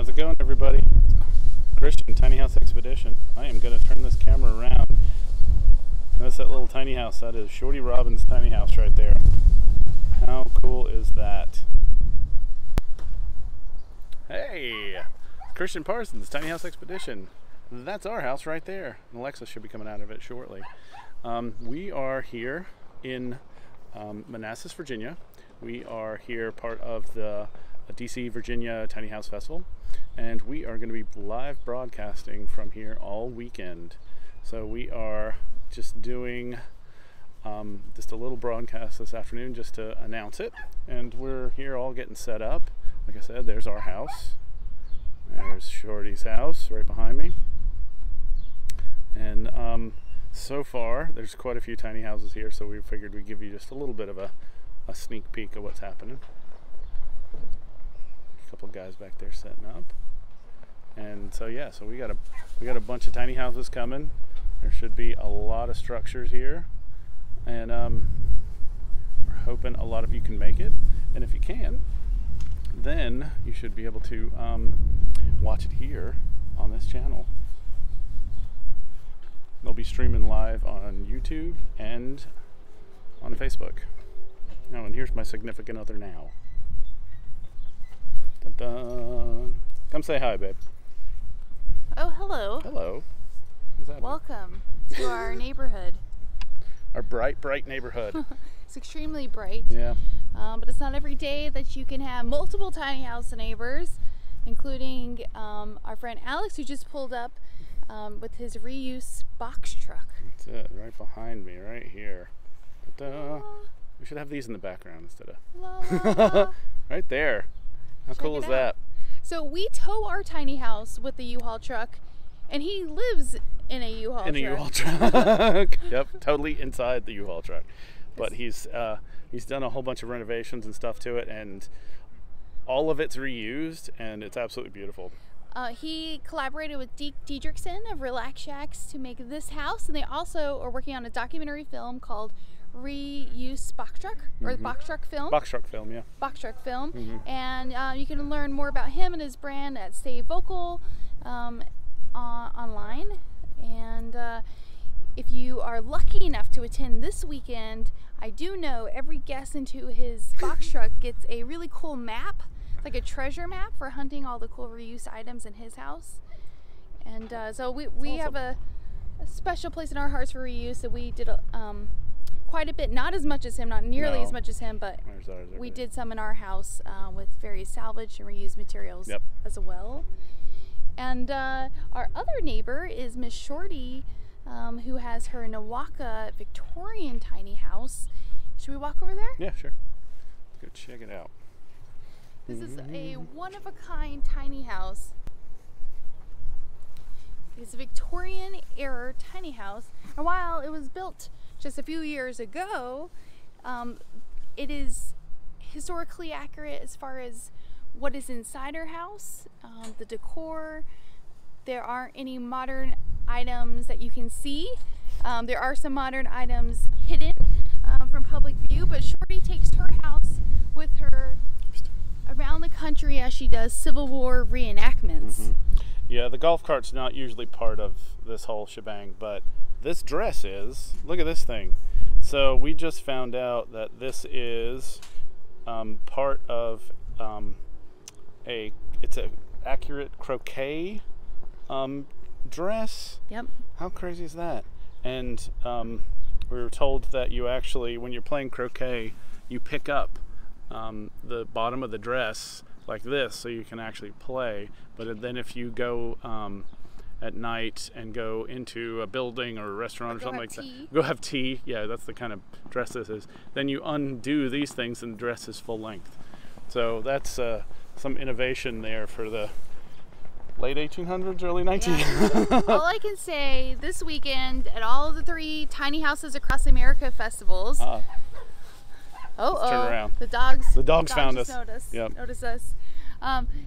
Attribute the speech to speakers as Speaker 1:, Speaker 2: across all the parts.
Speaker 1: How's it going, everybody? Christian, Tiny House Expedition. I am going to turn this camera around. Notice that little tiny house? That is Shorty Robin's tiny house right there. How cool is that? Hey! Christian Parsons, Tiny House Expedition. That's our house right there. And Alexa should be coming out of it shortly. We are here in Manassas, Virginia. We are here part of the DC, Virginia Tiny House Festival. And we are going to be live broadcasting from here all weekend. So we are just doing just a little broadcast this afternoon just to announce it. And we're here all getting set up. Like I said, there's our house. There's Shorty's house right behind me. And so far, there's quite a few tiny houses here, so we figured we'd give you just a little bit of a sneak peek of what's happening. A couple guys back there setting up. And so yeah, so we got a bunch of tiny houses coming. There should be a lot of structures here. And we're hoping a lot of you can make it. And if you can, then you should be able to watch it here on this channel. They'll be streaming live on YouTube and on Facebook. Oh, and here's my significant other now. Dun dun. Come say hi, babe.
Speaker 2: Oh, hello.
Speaker 1: Hello.
Speaker 2: Welcome to our neighborhood.
Speaker 1: Our bright, bright neighborhood.
Speaker 2: It's extremely bright.
Speaker 1: Yeah.
Speaker 2: But it's not every day that you can have multiple tiny house neighbors, including our friend Alex, who just pulled up with his reuse box truck.
Speaker 1: That's it, right behind me, right here. We should have these in the background instead of...
Speaker 2: La, la, la.
Speaker 1: Right there. How cool is that?
Speaker 2: So we tow our tiny house with the U-Haul truck, and he lives in a U-Haul truck.
Speaker 1: In a U-Haul truck. Yep, totally inside the U-Haul truck. But he's done a whole bunch of renovations and stuff to it, and all of it's reused, and it's absolutely beautiful.
Speaker 2: He collaborated with Deke Diedrichson of Relax Shacks to make this house, and they also are working on a documentary film called Reuse Box Truck, or the Box Truck Film.
Speaker 1: Box Truck Film, yeah. Box
Speaker 2: Truck Film. And you can learn more about him and his brand at Stay Vocal online. And if you are lucky enough to attend this weekend, I do know every guest into his box truck gets a really cool map, like a treasure map for hunting all the cool reuse items in his house. And so we awesome. Have a special place in our hearts for reuse that we did quite a bit, not as much as him, not nearly as much as him, but we did some in our house with various salvaged and reused materials as well. And our other neighbor is Miss Shorty, who has her Nawaka Victorian tiny house. Should we walk over there?
Speaker 1: Yeah, sure. Let's go check it out.
Speaker 2: This is a one-of-a-kind tiny house. It's a Victorian era tiny house, and while it was built just a few years ago, it is historically accurate as far as what is inside our house, the decor. There aren't any modern items that you can see. There are some modern items hidden from public view, but Shorty takes her house with her around the country as she does Civil War reenactments.
Speaker 1: Yeah, the golf cart's not usually part of this whole shebang, but this dress is. Look at this thing. So we just found out that this is part of it's an accurate croquet dress.
Speaker 2: Yep.
Speaker 1: How crazy is that? And we were told that you actually, when you're playing croquet, you pick up the bottom of the dress like this so you can actually play. But then if you go at night and go into a building or a restaurant or something like that, go have tea, yeah, that's the kind of dress this is, then you undo these things and the dress is full length. So that's some innovation there for the late 1800s, early 1900s.
Speaker 2: Yeah. All I can say, this weekend at all of the 3 Tiny Houses Across America festivals,
Speaker 1: turn around.
Speaker 2: The dogs
Speaker 1: found us.
Speaker 2: Notice us.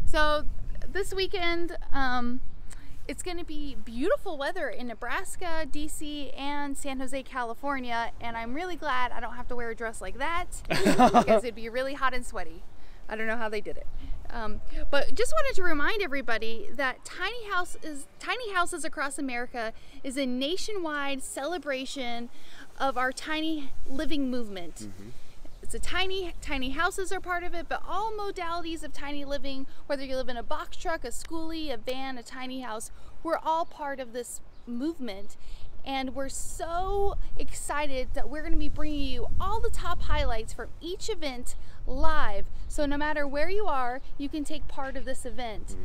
Speaker 2: So this weekend, it's going to be beautiful weather in Nebraska, DC, and San Jose, California, and I'm really glad I don't have to wear a dress like that because it'd be really hot and sweaty. I don't know how they did it. But just wanted to remind everybody that Tiny Houses Across America is a nationwide celebration of our tiny living movement. It's a tiny houses are part of it, but all modalities of tiny living, whether you live in a box truck, a schoolie, a van, a tiny house, we're all part of this movement. And we're so excited that we're going to be bringing you all the top highlights from each event live. So no matter where you are, you can take part of this event.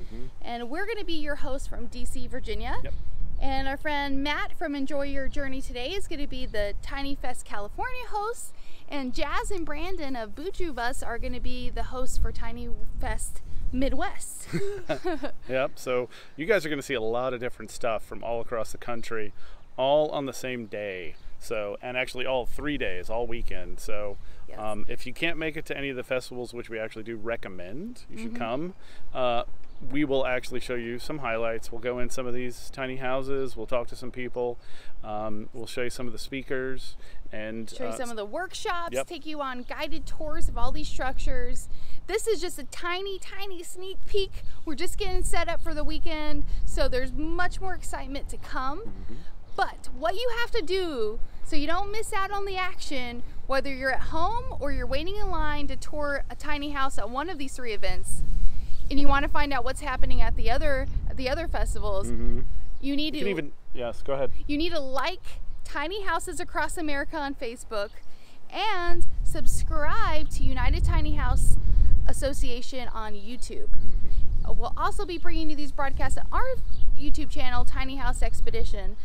Speaker 2: And we're going to be your host from DC, Virginia.
Speaker 1: Yep.
Speaker 2: And our friend Matt from Enjoy Your Journey Today is going to be the TinyFest California host. And Jazz and Brandon of Buju Bus are going to be the hosts for TinyFest Midwest.
Speaker 1: Yep, so you guys are going to see a lot of different stuff from all across the country, all on the same day. So, and actually all 3 days, all weekend. So
Speaker 2: Yes.
Speaker 1: If you can't make it to any of the festivals, which we actually do recommend, you should come. We will actually show you some highlights. We'll go in some of these tiny houses. We'll talk to some people. We'll show you some of the speakers and
Speaker 2: Show you some of the workshops,
Speaker 1: Yep.
Speaker 2: take you on guided tours of all these structures. This is just a tiny sneak peek. We're just getting set up for the weekend, so there's much more excitement to come. But what you have to do so you don't miss out on the action, whether you're at home or you're waiting in line to tour a tiny house at one of these 3 events, and you want to find out what's happening at the other festivals, you need to
Speaker 1: yes, go ahead.
Speaker 2: you need to like Tiny Houses Across America on Facebook and subscribe to United Tiny House Association on YouTube. We'll also be bringing you these broadcasts on our YouTube channel, Tiny House Expedition.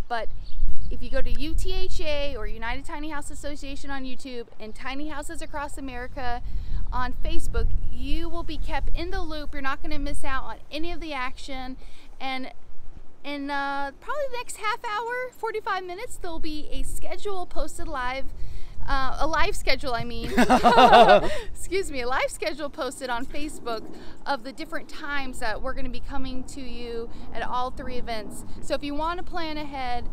Speaker 2: But if you go to UTHA or United Tiny House Association on YouTube and Tiny Houses Across America on Facebook, you will be kept in the loop. You're not going to miss out on any of the action. And in probably the next half hour, 45 minutes, there'll be a schedule posted live. A live schedule, I mean. Excuse me, a live schedule posted on Facebook of the different times that we're going to be coming to you at all 3 events. So if you want to plan ahead,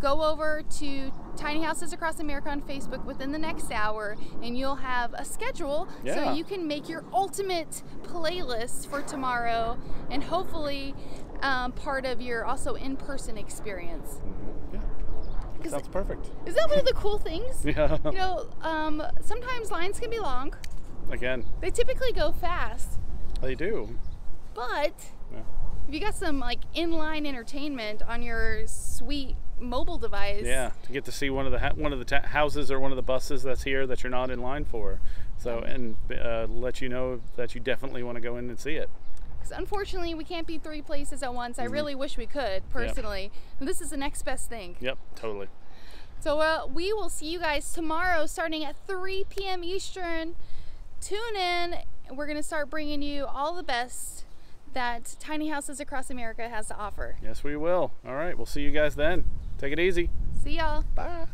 Speaker 2: go over to Tiny Houses Across America on Facebook within the next hour, and you'll have a schedule so you can make your ultimate playlist for tomorrow, and hopefully part of your also in-person experience.
Speaker 1: Sounds perfect.
Speaker 2: Is that one of the cool things?
Speaker 1: Yeah.
Speaker 2: You know, sometimes lines can be long.
Speaker 1: Again,
Speaker 2: They typically go fast,
Speaker 1: they do.
Speaker 2: but
Speaker 1: Yeah.
Speaker 2: if you got some like inline entertainment on your sweet mobile device,
Speaker 1: Yeah, to get to see one of the houses or one of the buses that's here that you're not in line for. So, and let you know that you definitely want to go in and see it.
Speaker 2: because unfortunately we can't be 3 places at once. I really wish we could, personally. And this is the next best thing.
Speaker 1: Yep, totally.
Speaker 2: So we will see you guys tomorrow starting at 3 p.m. Eastern. Tune in. We're going to start bringing you all the best that Tiny Houses Across America has to offer.
Speaker 1: Yes, we will. All right, we'll see you guys then. Take it easy.
Speaker 2: See y'all.
Speaker 1: Bye.